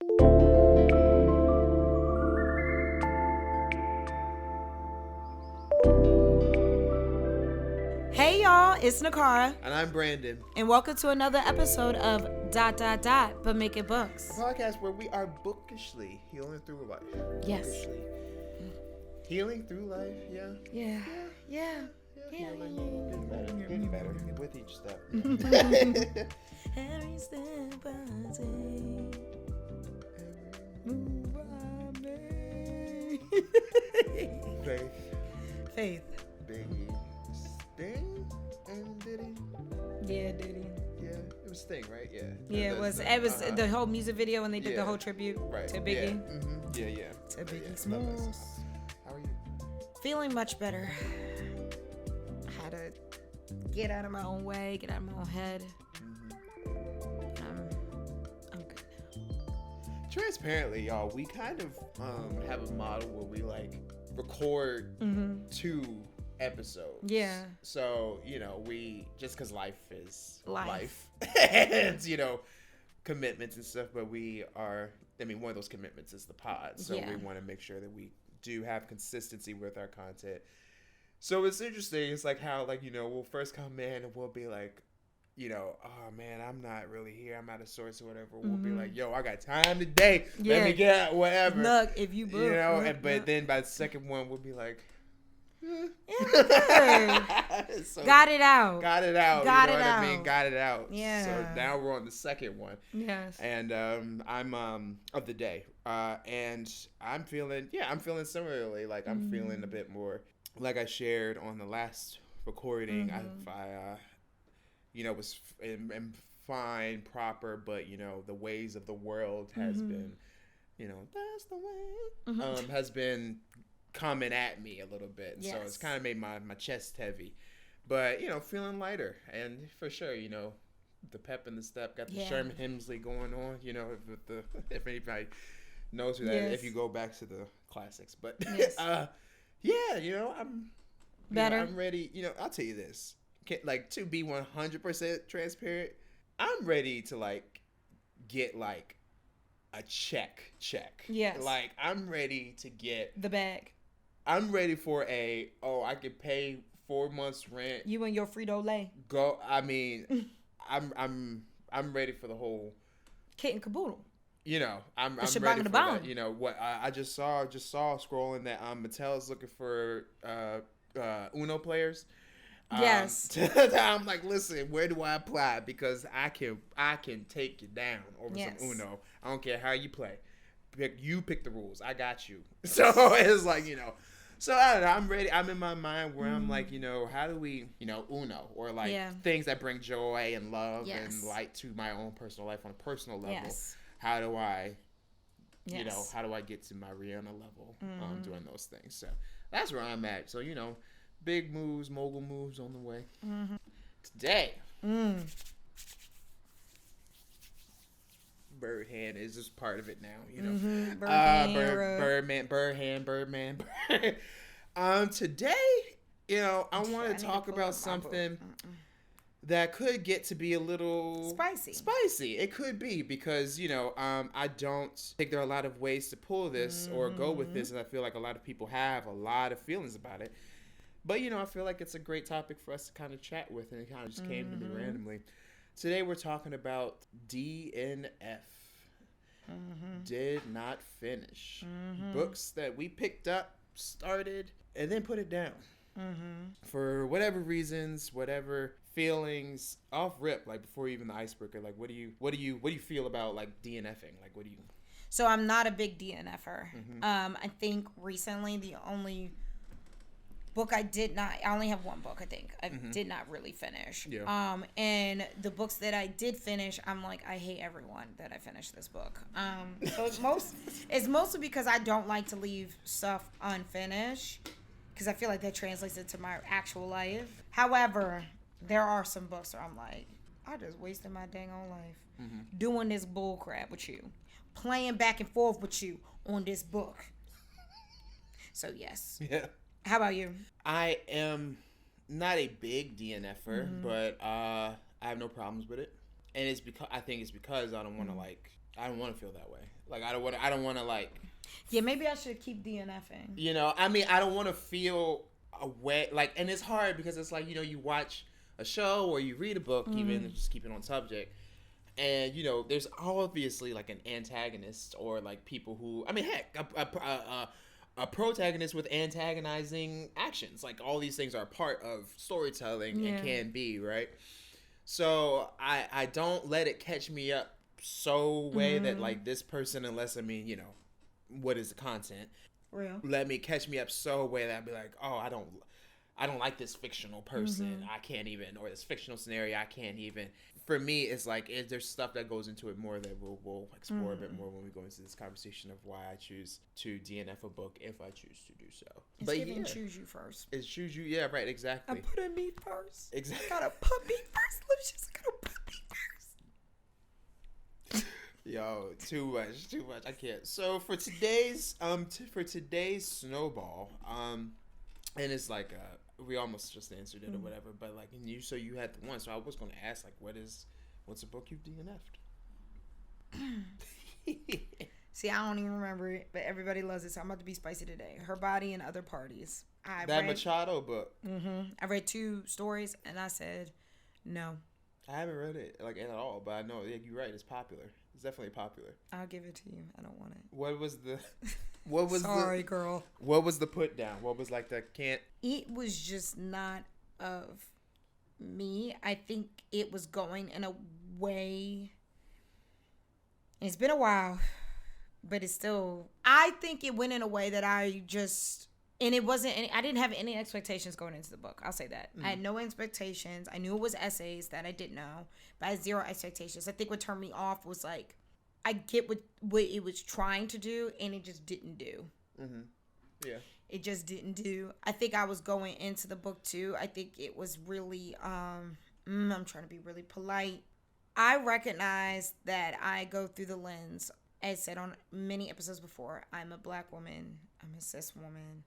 Hey y'all, it's Niccara. And I'm Brandon. And welcome to another episode of ... but make it books. A podcast where we are bookishly healing through life. Yes. Bookishly. Healing through life, yeah. Yeah. Getting better with each step. Every step I take, move I make. Faith. Biggie. Sting and Diddy. Yeah, Diddy. Yeah, it was Sting, right? Yeah. Yeah, it was the whole music video when they did the whole tribute to Biggie. Yeah. To Biggie Smalls. How are you? Feeling much better. I had to get out of my own way, get out of my own head. I'm good now. Transparently, y'all, we kind of have a model where we like record 2 episodes. Yeah. So, we just because life is life. and, commitments and stuff, but one of those commitments is the pod. So we want to make sure that we do have consistency with our content. So it's interesting. It's like how, we'll first come in and we'll be like, oh man, I'm not really here. I'm out of sorts or whatever. We'll be like, yo, I got time today. Yeah. Let me get out, whatever. Look, if you book. But then by the second one, we'll be like, so, got it out. Got it out. Yeah. So now we're on the second one. Yes. And I'm of the day. And I'm feeling similarly. Like I'm feeling a bit more like I shared on the last recording. I was am fine, proper, but the ways of the world has been, that's the way, has been coming at me a little bit. Yes. So it's kind of made my chest heavy, but feeling lighter, and for sure, the pep in the step, got the Sherman Hemsley going on, if anybody knows who that is, if you go back to the classics, but I'm better. I'm ready. I'll tell you this, to be 100% transparent, I'm ready to get a check. Yes. I'm ready to get the bag. I'm ready for I could pay 4 months rent. You and your Frito-Lay. Go. I mean, I'm ready for the whole kit and caboodle. I'm ready for that. What I just saw scrolling that Mattel's looking for Uno players. Yes. I'm like, listen, where do I apply? Because I can take you down over some Uno. I don't care how you play. You pick the rules. I got you. So it's so I don't know. I'm ready. I'm in my mind where I'm like, how do we, Uno or things that bring joy and love and light to my own personal life on a personal level. Yes. How do I, how do I get to my Rihanna level doing those things? So that's where I'm at. So, big moves, mogul moves on the way. Today, Birdhand is just part of it now, Birdman. Today, I want to talk about something that could get to be a little spicy. It could be because, I don't think there are a lot of ways to pull this or go with this, and I feel like a lot of people have a lot of feelings about it. But, I feel like it's a great topic for us to kind of chat with, and it kind of just came to me randomly. Today, we're talking about DNF. Did not finish. Books that we picked up, started, and then put it down. For whatever reasons, whatever feelings, off rip, before even the icebreaker, what do you feel about, DNFing? What do you... So I'm not a big DNFer. I think recently the only book I only have one book I think I did not really finish. And the books that I did finish, I'm like, I hate everyone that I finished this book. So it's mostly because I don't like to leave stuff unfinished, because I feel like that translates into my actual life. However, there are some books where I'm like, I just wasted my dang old life doing this bull crap with you, playing back and forth with you on this book. So yes. Yeah. How about you? I am not a big DNFer, but I have no problems with it, and I think it's because I don't want to I don't want to feel that way. Like I don't want to like. Yeah, maybe I should keep DNFing. You know, I mean, I don't want to feel a way like, and it's hard because it's like, you know, you watch a show or you read a book, even just keep it on subject, and you know, there's obviously like an antagonist or like people who, I mean, heck, a protagonist with antagonizing actions. Like all these things are part of storytelling and can be, right? So I don't let it catch me up so way that like this person, unless I mean, you know, what is the content? Real. Let me catch me up so way that I'd be like, oh, I don't like this fictional person. I can't even, or this fictional scenario, I can't even. For me, it's like there's stuff that goes into it more that we'll explore a bit more when we go into this conversation of why I choose to DNF a book if I choose to do so. It's but giving choose you first. It's choose you, yeah, right, exactly. I put me first. Exactly. I gotta put me first. Lucius, I gotta put me first. Yo, too much. I can't. So for today's snowball, and it's like we almost just answered it or whatever, but like you had the one, so I was gonna ask like what's a book you've DNF'd? See, I don't even remember it, but everybody loves it, so I'm about to be spicy today. Her Body and Other Parties. Machado book. I read 2 stories and I said no. I haven't read it like at all, but I know you're right. It's popular. It's definitely popular. I'll give it to you. I don't want it. What was Sorry, girl. What was the put down? What was like the can't? It was just not of me. I think it was going in a way. It's been a while, but it's still. I think it went in a way that I just. And it wasn't any, I didn't have any expectations going into the book. I'll say that. I had no expectations. I knew it was essays that I didn't know, but I had 0 expectations. I think what turned me off was like, I get what it was trying to do, and it just didn't do. Yeah. It just didn't do. I think I was going into the book too. I think it was really, I'm trying to be really polite. I recognize that I go through the lens, as said on many episodes before, I'm a Black woman. I'm a cis woman.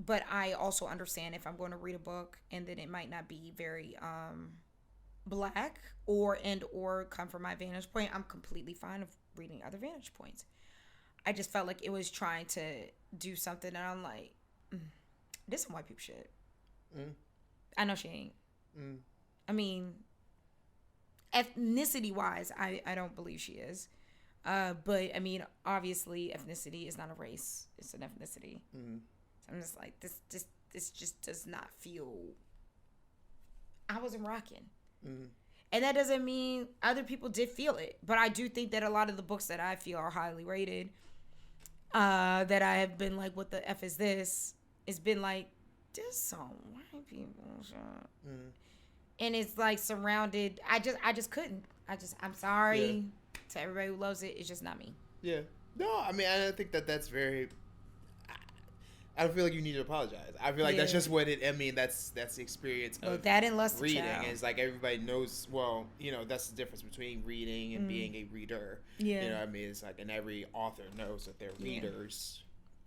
But I also understand if I'm going to read a book and then it might not be very Black or come from my vantage point, I'm completely fine of reading other vantage points. I just felt like it was trying to do something and I'm like, this some white people shit. I know she ain't. I mean, ethnicity wise, I don't believe she is. But I mean, obviously ethnicity is not a race, it's an ethnicity. I'm just like, this just does not feel. I wasn't rocking. And that doesn't mean other people did feel it. But I do think that a lot of the books that I feel are highly rated, that I have been like, what the F is this? It's been like, this some white people. And it's like surrounded. I just couldn't. I'm sorry to everybody who loves it. It's just not me. Yeah. No, I mean, I think that's very. I don't feel like you need to apologize. I feel like that's just what it. I mean, that's the experience of that and Lust reading. Child. And it's like everybody knows. Well, you know, that's the difference between reading and being a reader. Yeah. You know what I mean? It's like, and every author knows that their readers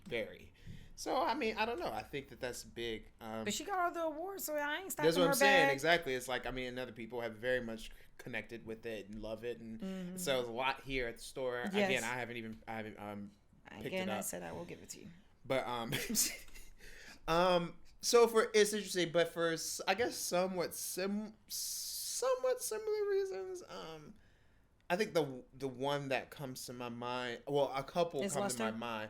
vary. So I mean, I don't know. I think that's big. But she got all the awards, so I ain't stopping her. That's what I'm saying. Exactly. It's like, I mean, and other people have very much connected with it and love it, and so there's a lot here at the store. Yes. Again, I haven't picked it up. I said I will give it to you. But so it's interesting, but for I guess somewhat similar reasons, I think the one that comes to my mind, well, a couple come to my mind,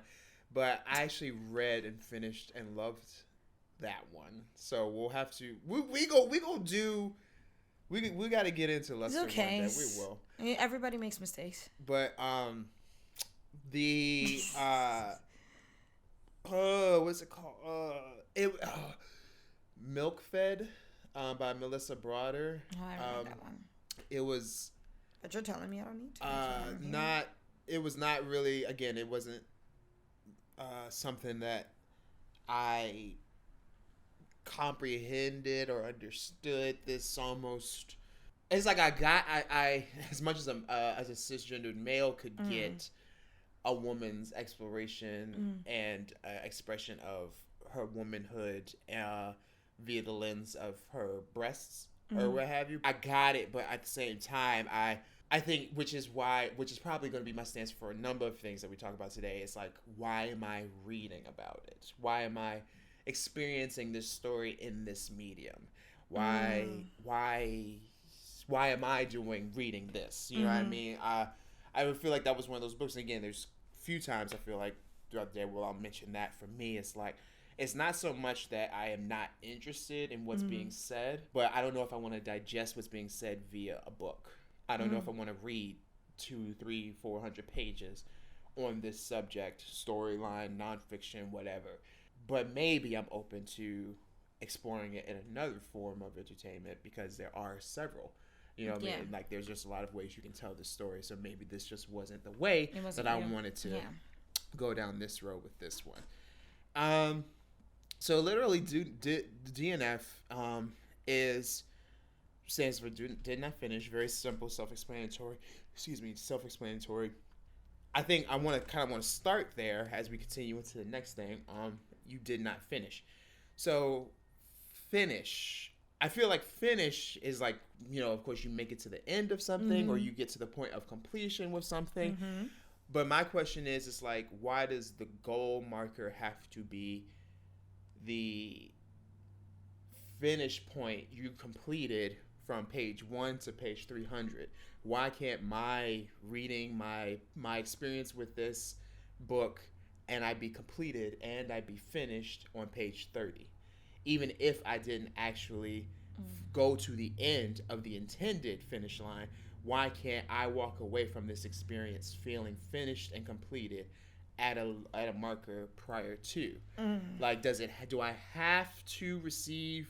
but I actually read and finished and loved that one. So we'll have to we got to get into Lester one day. We will. Everybody makes mistakes. But the what's it called? Milk Fed by Melissa Broader. Oh, I read that one. It was. But you're telling me I don't need to. It was not really. Again, it wasn't something that I comprehended or understood. This almost. It's like I as much as a cisgendered male could get a woman's exploration and expression of her womanhood via the lens of her breasts or what have you. I got it, but at the same time, I I think, which is probably going to be my stance for a number of things that we talk about today. It's like, why am I reading about it? Why am I experiencing this story in this medium? Why am I reading this? You know what I mean? I would feel like that was one of those books. And again, there's a few times I feel like throughout the day, I'll mention that. For me, it's like, it's not so much that I am not interested in what's being said, but I don't know if I want to digest what's being said via a book. I don't know if I want to read 200, 300, 400 pages on this subject, storyline, nonfiction, whatever. But maybe I'm open to exploring it in another form of entertainment, because there are several. You know what I mean? Like, there's just a lot of ways you can tell this story. So maybe this just wasn't the way that I wanted to go down this road with this one. So literally, DNF stands for did not finish. Very simple, self-explanatory. Self-explanatory. I think I want to start there as we continue into the next thing. You did not finish. So finish. I feel like finish is like, you know, of course you make it to the end of something, or you get to the point of completion with something. But my question is, it's like, why does the goal marker have to be the finish point you completed from page 1 to page 300? Why can't my reading, my experience with this book, and I be completed and I be finished on page 30? Even if I didn't actually go to the end of the intended finish line, why can't I walk away from this experience feeling finished and completed at a marker prior to? Like, do I have to receive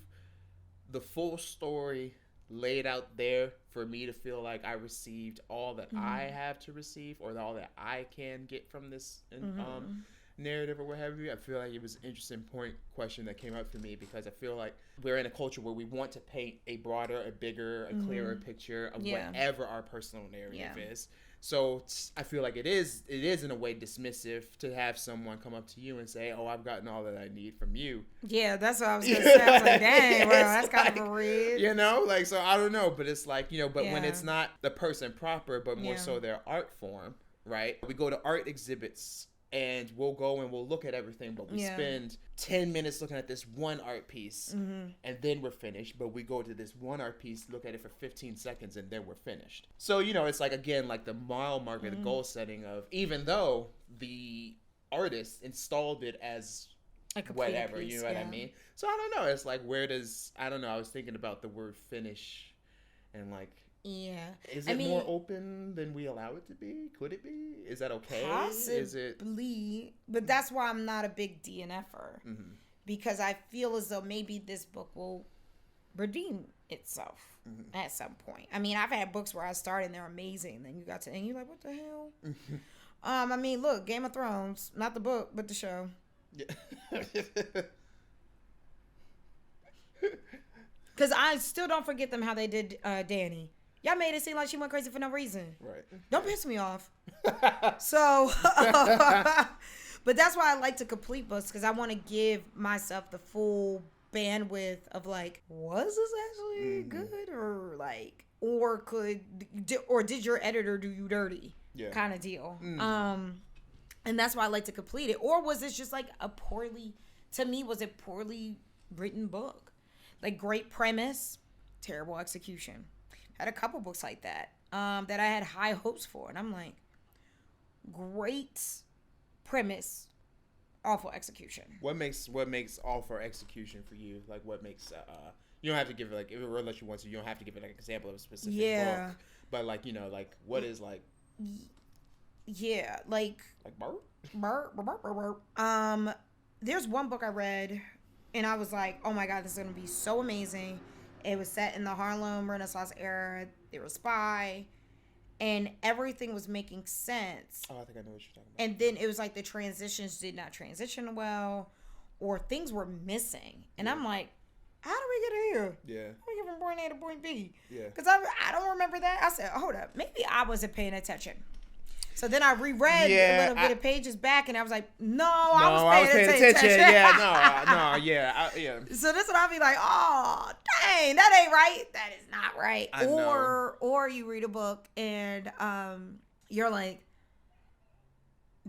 the full story laid out there for me to feel like I received all that I have to receive, or all that I can get from this narrative or what have you? I feel like it was an interesting question that came up for me, because I feel like we're in a culture where we want to paint a broader, a bigger, a clearer picture of whatever our personal narrative is. So I feel like it is in a way dismissive to have someone come up to you and say, "Oh, I've gotten all that I need from you." Yeah, that's what I was gonna say. I was like, dang, well, that's kind of a read. You know, like, so I don't know, but it's like, you know, but when it's not the person proper, but more so their art form, right? We go to art exhibits and we'll go and we'll look at everything, but we spend 10 minutes looking at this one art piece and then we're finished. But we go to this one art piece, look at it for 15 seconds, and then we're finished. So, you know, it's like, again, like the mile marker, the goal setting of, even though the artist installed it as whatever, piece, you know what I mean? So I don't know. It's like, I don't know. I was thinking about the word finish and like, is it more open than we allow it to be? Could it be? Is that okay? Possibly. But that's why I'm not a big DNFer. Because I feel as though maybe this book will redeem itself at some point. I mean, I've had books where I started and they're amazing, and then you got to, and you're like, what the hell? I mean, look, Game of Thrones, not the book, but the show. Because I still don't forget them how they did Dany. Y'all made it seem like she went crazy for no reason. Right. Don't piss me off. So, but that's why I like to complete books, because I want to give myself the full bandwidth of like, was this actually good, or like, or did your editor do you dirty? Kind of deal. And that's why I like to complete it. Or was this just like was a poorly written book? Like, great premise, terrible execution. Had a couple books like that that I had high hopes for, and I'm like, great premise, awful execution. What makes awful execution for you? Like, what makes you don't have to give it, like, if it really lets you want to, you don't have to give it like an example of a specific book. But like, you know, like, what is like burp. There's one book I read and I was like, oh my god, this is gonna be so amazing. It was set in the Harlem Renaissance era. They were a spy, and everything was making sense. Oh, I think I know what you're talking about. And then it was like the transitions did not transition well, or things were missing. And I'm like, how do we get here? Yeah. How do we get from point A to point B? Yeah. Because I don't remember that. I said, hold up, maybe I wasn't paying attention. So then I reread a little bit of pages back, and I was like, I was paying attention. Yeah. So this one I'll be like, oh, dang, that ain't right. That is not right. Or you read a book and you're like,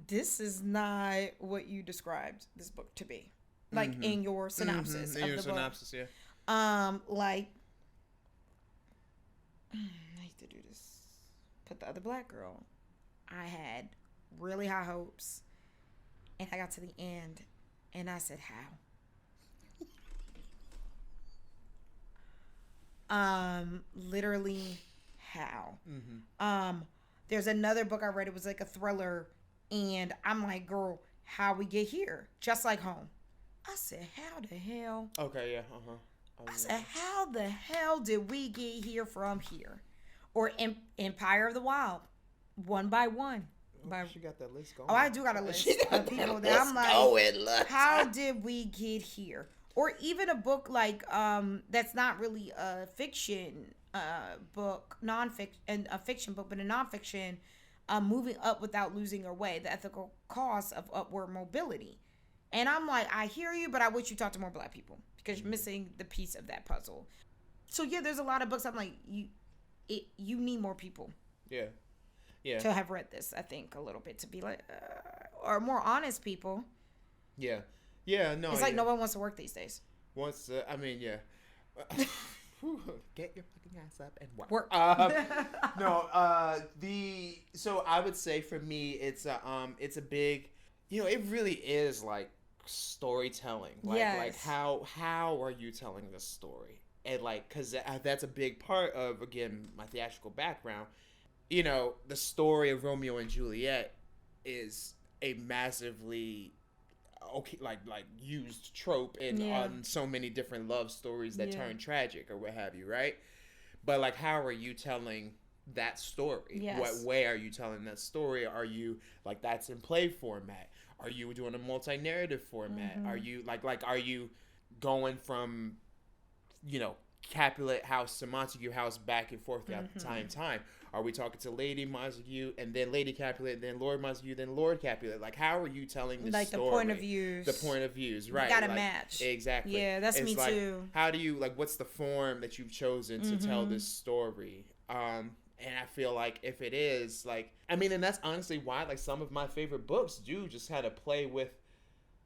this is not what you described this book to be. Like in your synopsis of the book. Synopsis, yeah. Like, I hate to do this. Put the other black girl. I had really high hopes, and I got to the end, and I said, how? Literally, how? There's another book I read. It was like a thriller, and I'm like, girl, how we get here? Just like Home. I said, how the hell? Okay, yeah, I said, how the hell did we get here from here? Or Empire of the Wild, One by One. She got that list going. Oh, I do got a list of people that I'm like, how did we get here? Or even a book like that's not really a fiction book, a fiction book, but a nonfiction, Moving Up Without Losing Our Way, The Ethical Cost of Upward Mobility. And I'm like, I hear you, but I wish you talk to more black people because you're missing the piece of that puzzle. So yeah, there's a lot of books I'm like, you need more people. Yeah. To have read this, I think, a little bit, to be like, or more honest people. Yeah, no. It's like no one wants to work these days. Get your fucking ass up and work. So I would say for me, it's a big, it really is like storytelling. Like how are you telling this story? And like, cause that's a big part of, again, my theatrical background. The story of Romeo and Juliet is a massively used trope on so many different love stories that turn tragic or what have you, right? But like, how are you telling that story? Yes. What way are you telling that story? Are you like, that's in play format? Are you doing a multi-narrative format? Are you are you going from Capulet house to Montague house back and forth throughout the time? Are we talking to Lady Montague and then Lady Capulet, then Lord Montague, then Lord Capulet? Like, how are you telling the story? The point of views. The point of views, right? You gotta match. Exactly. Yeah, that's me too. How do you what's the form that you've chosen to tell this story? And I feel like if it is and that's honestly why some of my favorite books do just kind of play with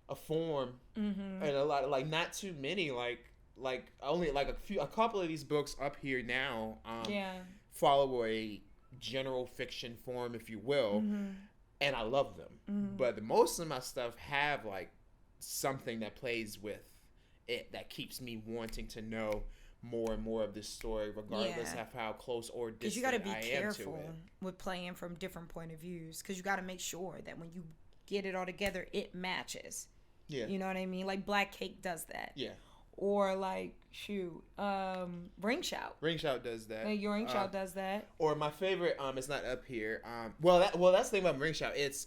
a form and a lot of not too many only a couple of these books up here now follow a general fiction form, if you will, and I love them. But most of my stuff have something that plays with it that keeps me wanting to know more and more of this story, regardless of how close or distant I am to it. Because you got to be careful with playing from different point of views, because you got to make sure that when you get it all together, it matches. Yeah, you know what I mean? Like Black Cake does that. Yeah. Or Ring Shout. Ring Shout does that. Your Ring Shout does that. Or my favorite, it's not up here. That's the thing about Ring Shout. It's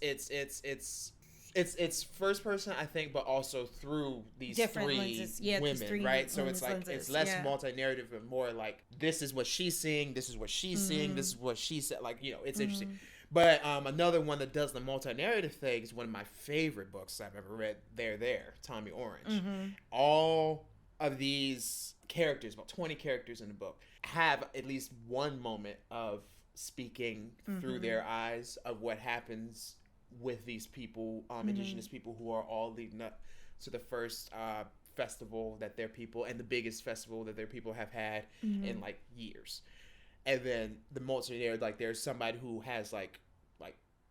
first person, I think, but also through these different three lenses. Yeah, women, these three right? So it's lenses. it's less multi-narrative and more this is what she's seeing, this is what she's seeing, this is what she said. It's interesting. But another one that does the multi-narrative thing is one of my favorite books I've ever read. There, Tommy Orange. All of these characters, about 20 characters in the book, have at least one moment of speaking through their eyes of what happens with these people, indigenous people who are all leading up to the first festival that their people, and the biggest festival that their people have had in years. And then the multi-narrative, there's somebody who has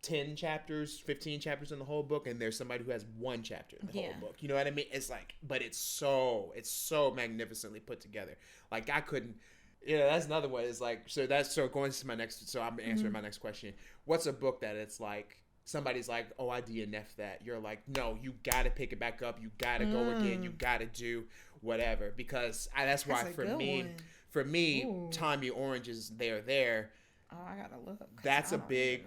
10 chapters, 15 chapters in the whole book, and there's somebody who has one chapter in the whole book. You know what I mean? It's but it's so magnificently put together. I couldn't, that's another one. It's so going to my next, so I'm answering my next question. What's a book that it's somebody's oh, I DNF'd that. You're no, you got to pick it back up. You got to go again. You got to do whatever. Because that's why for me, Ooh. Tommy Orange is there. Oh, I got to look. That's a big...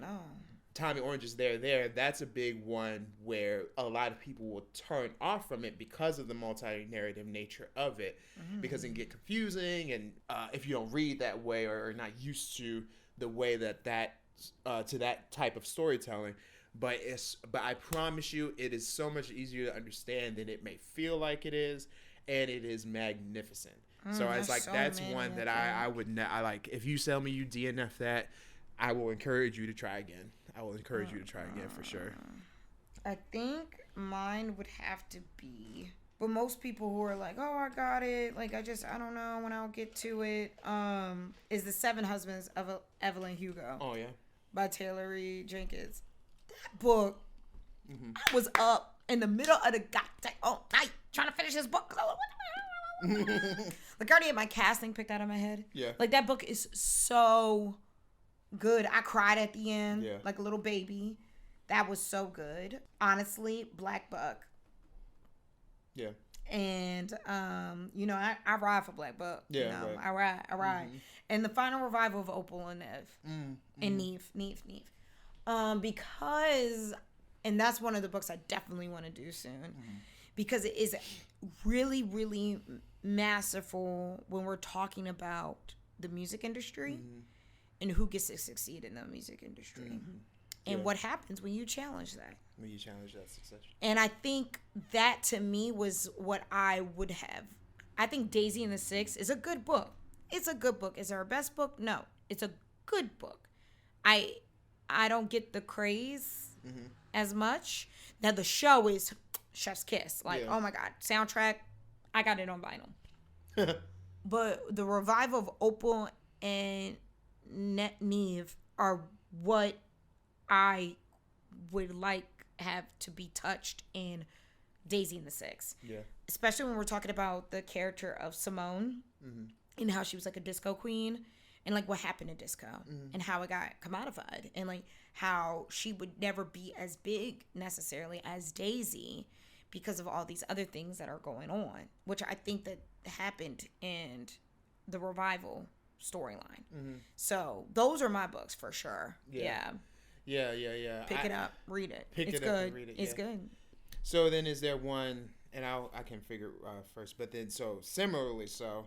Tommy Orange is there. That's a big one where a lot of people will turn off from it because of the multi-narrative nature of it, because it can get confusing, and if you don't read that way or are not used to the way that to that type of storytelling. But I promise you, it is so much easier to understand than it may feel like it is, and it is magnificent. So it's like that's one that I would I like. If you tell me you DNF that, I will encourage you to try again. I will encourage you to try again for sure. I think mine would have to be, but most people who are like, oh, I got it, like I don't know when I'll get to it, is The Seven Husbands of Evelyn Hugo. Oh yeah. By Taylor Reed Jenkins. That book, I was up in the middle of the goddamn night trying to finish this book. Like I already had my casting picked out of my head. Yeah. Like that book is so good. I cried at the end, like a little baby. That was so good. Honestly, Black Buck. Yeah. And I ride for Black Buck. Yeah. Right. I ride. And the final revival of Opal and Nev. And Neve. Because, and that's one of the books I definitely want to do soon. Because it is really, really masterful when we're talking about the music industry and who gets to succeed in the music industry. And what happens when you challenge that. When you challenge that success. And I think that to me was what I would have. I think Daisy and the Six is a good book. It's a good book. Is it our best book? No. It's a good book. I don't get the craze as much. Now the show is chef's kiss. Like, oh my God. Soundtrack, I got it on vinyl. But the revival of Opal and Neve are what I would like have to be touched in Daisy and the Six. Yeah. Especially when we're talking about the character of Simone and how she was like a disco queen and like what happened to disco and how it got commodified and like how she would never be as big necessarily as Daisy because of all these other things that are going on, which I think that happened in the revival storyline. So those are my books for sure. Yeah. Pick it up, read it. It's good. And read it. It's good. So then, is there one? And I can figure first, but then so similarly, so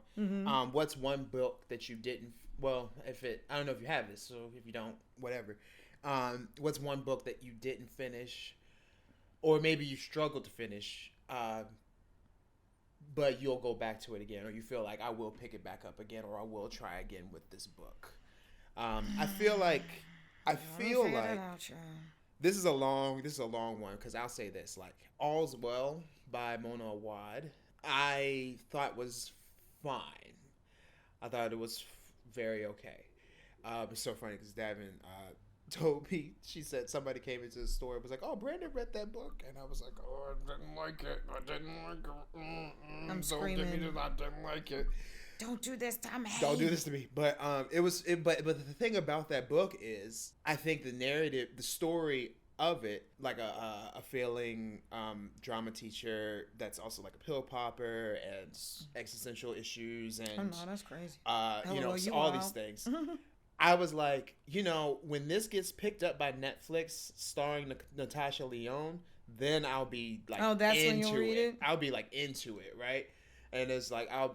what's one book that you didn't? Well, I don't know if you have this, so if you don't, whatever. What's one book that you didn't finish, or maybe you struggled to finish, but you'll go back to it again, or you feel like I will pick it back up again, or I will try again with this book. I feel like this is a long one because I'll say this, like All's Well by Mona Awad, I thought was fine. I thought it was very okay. It's so funny because Davin told me, she said somebody came into the store and was like, oh, Brandon read that book, and I was like, oh, I didn't like it. I'm screaming. I didn't like it. Don't do this to me. Don't do this to me. But but the thing about that book is, I think the narrative, the story of it, like a failing drama teacher that's also like a pill popper and existential issues and oh no, that's crazy. All these things. I was like, when this gets picked up by Netflix, starring Natasha Lyonne, then I'll be like, oh, that's when you'll read it. I'll be like into it, right? And it's like I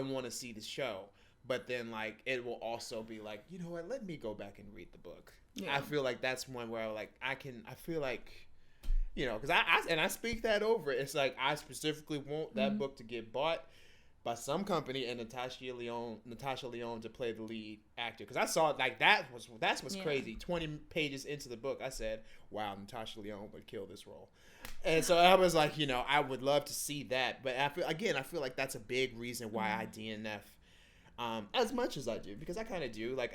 want to see the show, but then like it will also be like, you know what? Let me go back and read the book. Yeah. I feel like that's one where I feel like, because I speak that over. It's like I specifically want that book to get bought by some company and Natasha Lyonne to play the lead actor. Because I saw like that's what's crazy. 20 pages into the book, I said, wow, Natasha Lyonne would kill this role. And so I was like, I would love to see that. But I feel like that's a big reason why I DNF as much as I do, because I kind of do. Like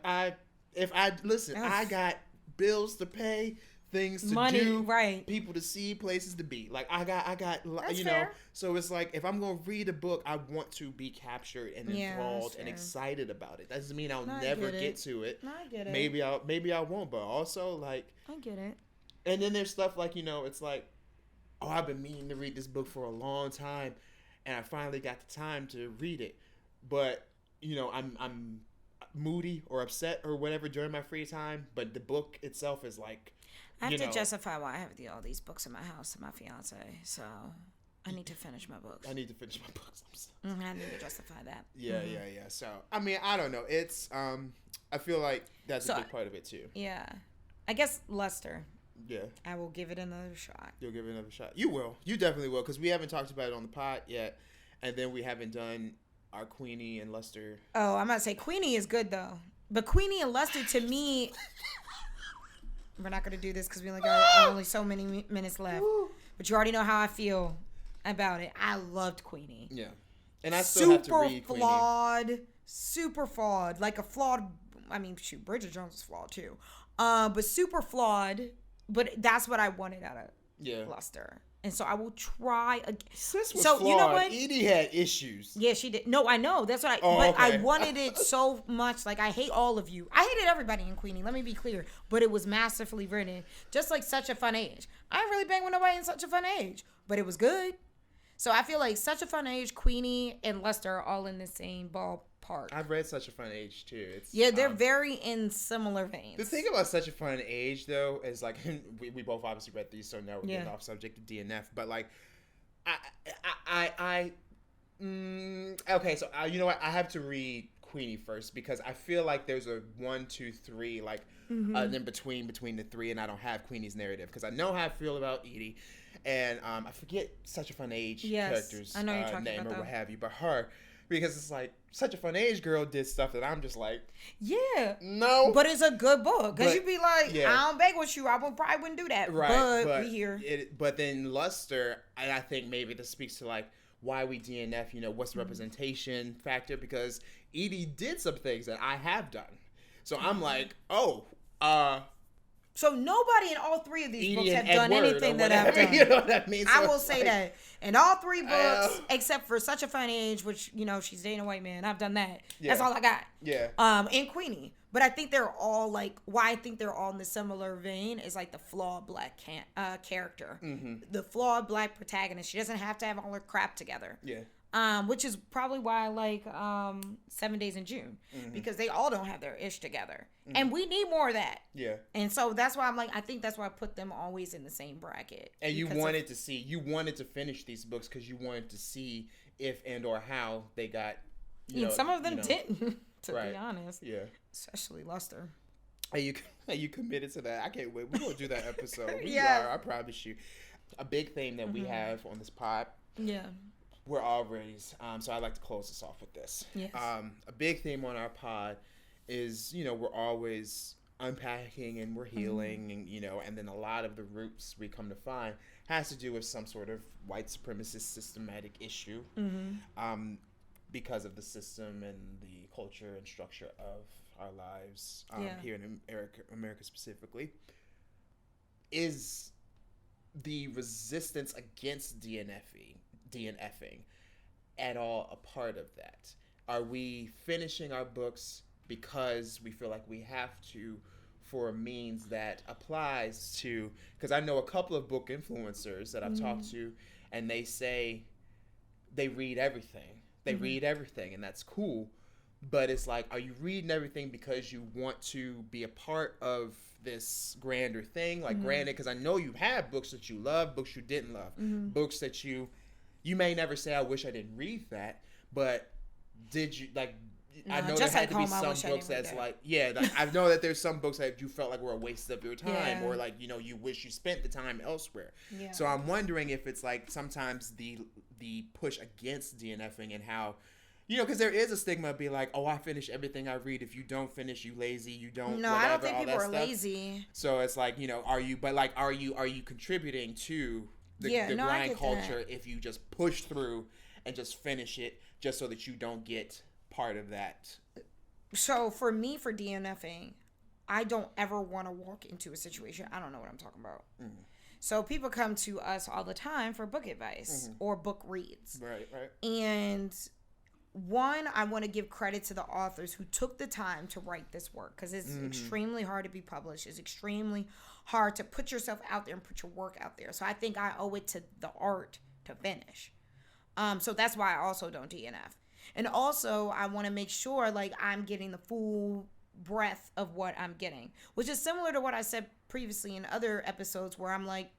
I got bills to pay, things to money, do, right? People to see, places to be. Like I got, that's fair. So it's like if I'm gonna read a book, I want to be captured and enthralled and excited about it. That doesn't mean I'll never get to it. No, I get it. Maybe I won't, but also like I get it. And then there's stuff like it's like, oh, I've been meaning to read this book for a long time, and I finally got the time to read it, but I'm moody or upset or whatever during my free time, but the book itself is like, I have to justify why I have all these books in my house to my fiance, so I need to finish my books. I need to finish my books. I need to justify that. Yeah. So, I mean, I don't know. It's, I feel like that's a big part of it, too. Yeah. I guess Luster. Yeah. I will give it another shot. You'll give it another shot. You will. You definitely will, because we haven't talked about it on the pod yet, and then we haven't done our Queenie and Luster. Oh, I'm going to say Queenie is good, though. But Queenie and Luster, to me... We're not going to do this because we only got only so many minutes left. But you already know how I feel about it. I loved Queenie. Yeah. And I still have to read Queenie. Super flawed. Like a flawed... I mean, shoot, Bridget Jones is flawed, too. But super flawed. But that's what I wanted out of Luster. And so I will try again. Sis was flawed. You know what? Edie had issues. Yeah, she did. No, I know. That's what I wanted it so much. Like, I hate all of you. I hated everybody in Queenie. Let me be clear. But it was masterfully written. Just like Such a Fun Age. I ain't really banged with nobody in Such a Fun Age. But it was good. So I feel like Such a Fun Age, Queenie, and Luster are all in the same ballpark. I've read Such a Fun Age, too. They're very in similar veins. The thing about Such a Fun Age, though, is like, we both obviously read these, so now we're getting off subject to DNF. But like, okay, so you know what? I have to read Queenie first because I feel like there's a 1, 2, 3, like, in between the three, and I don't have Queenie's narrative because I know how I feel about Edie, and I forget Such a Fun Age character's name or what have you, but her, because it's like Such a Fun Age girl did stuff that I'm just like, no, but it's a good book because you'd be like, I don't beg with you, probably wouldn't do that, right? But we here. But then Luster, and I think maybe this speaks to like why we DNF, you know, what's the representation factor, because Edie did some things that I have done, so I'm like, so nobody in all three of these books have done anything that I've done. You know what I mean? So I will say that. In all three books, except for Such a Fun Age, which, you know, she's dating a white man. I've done that. Yeah. That's all I got. Yeah. And Queenie. But I think they're all, like, why I think they're all in the similar vein is, like, the flawed black character. Mm-hmm. The flawed black protagonist. She doesn't have to have all her crap together. Yeah. Which is probably why I like 7 Days in June, because they all don't have their ish together, and we need more of that. Yeah. And so that's why I'm like, I think that's why I put them always in the same bracket. And you wanted to finish these books because you wanted to see if and or how they got. Some of them didn't, to be honest. Yeah. Especially Luster. Are you committed to that? I can't wait. We're gonna do that episode. We are. I promise you. A big theme that we have on this pod. Yeah. We're all ready, so I'd like to close this off with this. Yes. A big theme on our pod is, we're always unpacking and we're healing, and then a lot of the roots we come to find has to do with some sort of white supremacist systematic issue, because of the system and the culture and structure of our lives here in America specifically. Is the resistance against DNFing at all a part of that? Are we finishing our books because we feel like we have to for a means that applies to, because I know a couple of book influencers that I've talked to, and they say they read everything. They read everything, and that's cool. But it's like, are you reading everything because you want to be a part of this grander thing? Like, granted, because I know you have books that you love, books you didn't love, books that you may never say, I wish I didn't read that, but did you, like, I know there had to be some books that's like, I know that there's some books that you felt like were a waste of your time, or like, you wish you spent the time elsewhere. Yeah. So I'm wondering if it's like sometimes the push against DNFing and how, because there is a stigma of being like, oh, I finish everything I read. If you don't finish, you lazy. You don't. No, whatever, I don't think people are lazy. So it's like, are you contributing to the grind culture if you just push through and just finish it just so that you don't get part of that? So for me, for DNFing, I don't ever want to walk into a situation I don't know what I'm talking about. So people come to us all the time for book advice or book reads. Right. And one, I want to give credit to the authors who took the time to write this work, because it's extremely hard to be published. It's extremely hard to put yourself out there and put your work out there. So I think I owe it to the art to finish. So that's why I also don't DNF. And also, I want to make sure, like, I'm getting the full breadth of what I'm getting, which is similar to what I said previously in other episodes where I'm like,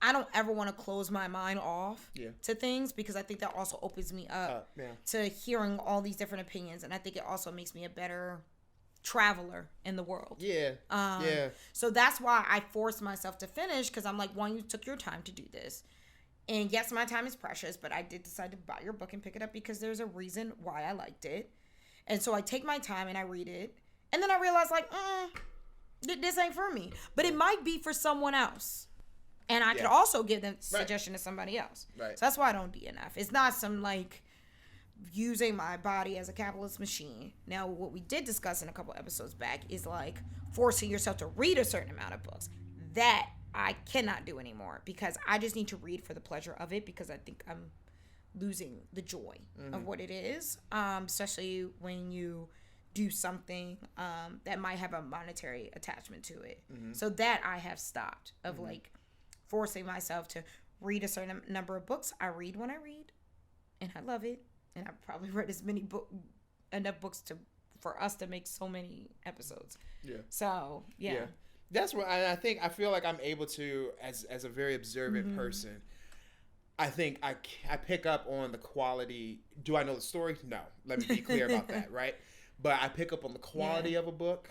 I don't ever want to close my mind off to things, because I think that also opens me up to hearing all these different opinions. And I think it also makes me a better traveler in the world. So that's why I forced myself to finish, because I'm like, one, you took your time to do this. And yes, my time is precious, but I did decide to buy your book and pick it up because there's a reason why I liked it. And so I take my time and I read it. And then I realize, like, this ain't for me. But it might be for someone else. And I could also give them suggestion to somebody else. So that's why I don't DNF. It's not some, like, using my body as a capitalist machine. Now, what we did discuss in a couple episodes back is, like, forcing yourself to read a certain amount of books. That I cannot do anymore, because I just need to read for the pleasure of it, because I think I'm losing the joy of what it is, especially when you do something that might have a monetary attachment to it. So that I have stopped of like forcing myself to read a certain number of books. I read when I read, and I love it, and I've probably read enough books for us to make so many episodes. So that's what I feel like I'm able to, as a very observant person, I think I pick up on the quality. Do I know the story? No. Let me be clear about that, right? But I pick up on the quality of a book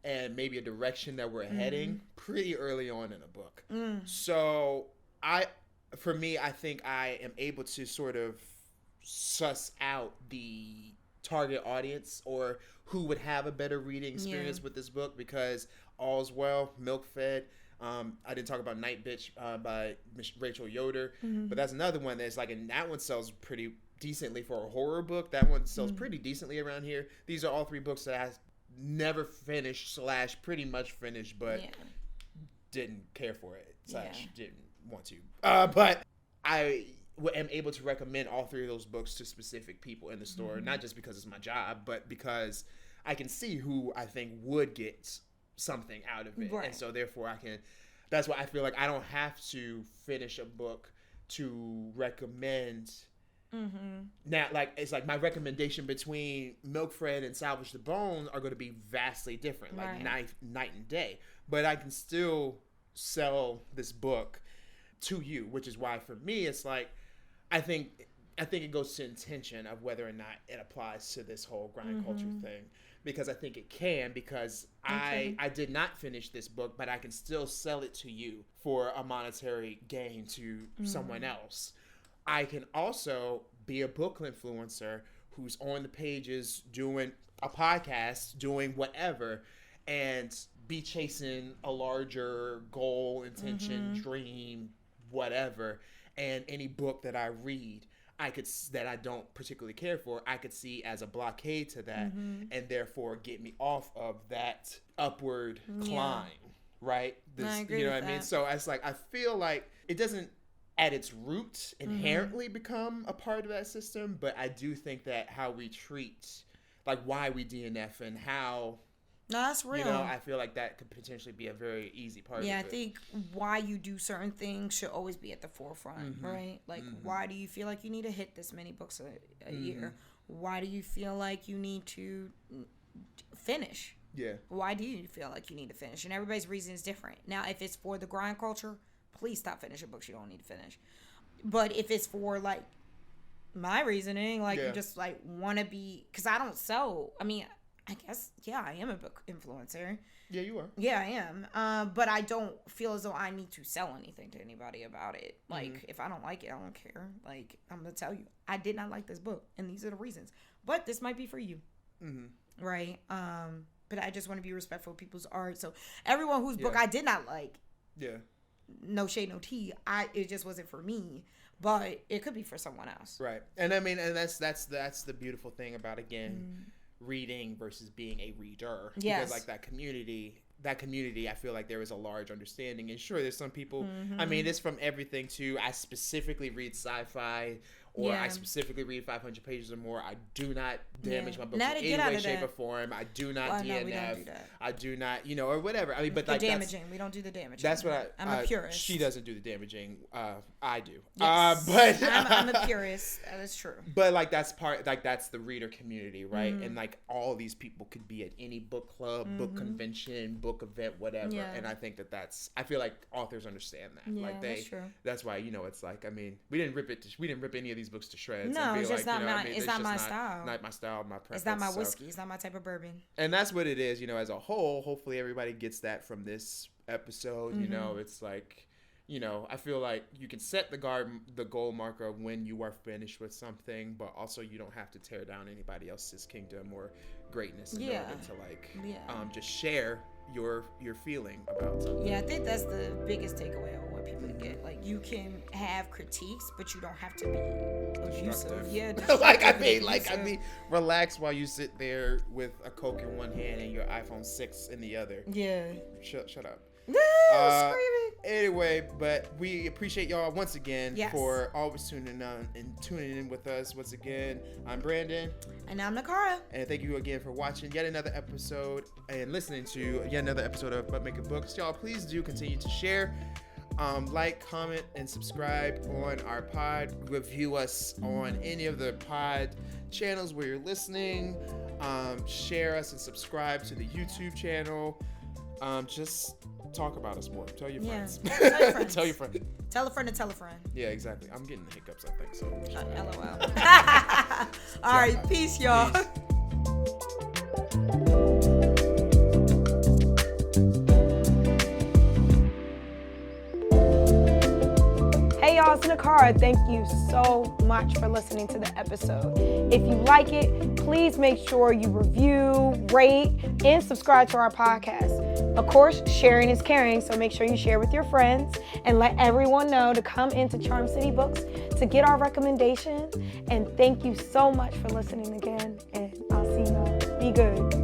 and maybe a direction that we're heading pretty early on in a book. So for me, I think I am able to sort of suss out the target audience or who would have a better reading experience with this book, because All's Well, Milk Fed. I didn't talk about Night Bitch by Rachel Yoder, but that's another one that's like, and that one sells pretty decently for a horror book. That one sells pretty decently around here. These are all three books that I never finished / pretty much finished, but didn't care for it / didn't want to. But I am able to recommend all three of those books to specific people in the store, not just because it's my job, but because I can see who I think would get something out of it. And so therefore that's why I feel like I don't have to finish a book to recommend. Now, like, it's like my recommendation between Milk Fred and Salvage the Bone are going to be vastly different, like night and day. But I can still sell this book to you, which is why for me it's like I think it goes to intention of whether or not it applies to this whole grind culture thing, because I think it can, because I did not finish this book, but I can still sell it to you for a monetary gain to someone else. I can also be a book influencer who's on the pages, doing a podcast, doing whatever, and be chasing a larger goal, intention, dream, whatever. And any book that I read, that I don't particularly care for, I could see as a blockade to that, and therefore get me off of that upward climb, right? I agree you know with what I mean? that. So it's like, I feel like it doesn't at its root inherently become a part of that system, but I do think that how we treat, like why we DNF and how... No, that's real. You know, I feel like that could potentially be a very easy part of it. Yeah, I think why you do certain things should always be at the forefront, right? Like, why do you feel like you need to hit this many books a year? Why do you feel like you need to finish? Yeah. Why do you feel like you need to finish? And everybody's reason is different. Now, if it's for the grind culture, please stop finishing books you don't need to finish. But if it's for, like, my reasoning, like, you just, like, want to be... Because I don't sell... I mean... I guess, I am a book influencer. Yeah, you are. Yeah, I am. But I don't feel as though I need to sell anything to anybody about it. Like, if I don't like it, I don't care. Like, I'm going to tell you, I did not like this book, and these are the reasons. But this might be for you. Right? But I just want to be respectful of people's art. So, everyone whose book I did not like, no shade, no tea, it just wasn't for me. But it could be for someone else. Right. And I mean, and that's the beautiful thing about, again... reading versus being a reader, because like that community, I feel like there is a large understanding. And sure, there's some people, I mean, it's from everything to, I specifically read sci-fi or I specifically read 500 pages or more. I do not damage my books in any way, shape, or form. I do not DNF. No, we don't do that. I do not, or whatever. I mean, but like damaging. We don't do the damaging. That's what I'm a purist. She doesn't do the damaging. I do. Yes. But I'm a purist. That is true. But like that's the reader community, right? And like all these people could be at any book club, book convention, book event, whatever. Yeah. And I think I feel like authors understand that. Yeah, like that's true. That's why it's like, I mean, we didn't rip any of these books to shreds. No, and it's just not my. It's not my style. Not my style. My preference. It's not my whiskey. It's not my type of bourbon. And that's what it is. As a whole. Hopefully, everybody gets that from this episode. It's like, I feel like you can set the goal marker of when you are finished with something, but also you don't have to tear down anybody else's kingdom or greatness in order to like just share your feeling about something. Yeah, I think that's the biggest takeaway I want people to get. Like, you can have critiques, but you don't have to be abusive. Yeah, I mean, relax while you sit there with a Coke in one hand and your iPhone 6 in the other. Yeah. Shut up. Screaming. Anyway, but we appreciate y'all once again for always tuning in with us. Once again, I'm Brandon. And I'm Niccara. And thank you again for watching yet another episode and listening to yet another episode of But Making Books. Y'all, please do continue to share, like, comment, and subscribe on our pod. Review us on any of the pod channels where you're listening. Share us and subscribe to the YouTube channel. Just talk about us more. Tell your friends. Tell your friends. Tell your friend. Tell a friend to tell a friend. Yeah, exactly. I'm getting the hiccups, I think. So. LOL. All right. Peace, y'all. Peace. Hey y'all, it's Niccara. Thank you so much for listening to the episode. If you like it, please make sure you review, rate, and subscribe to our podcast. Of course, sharing is caring, so make sure you share with your friends and let everyone know to come into Charm City Books to get our recommendations. And thank you so much for listening again, and I'll see y'all. Be good.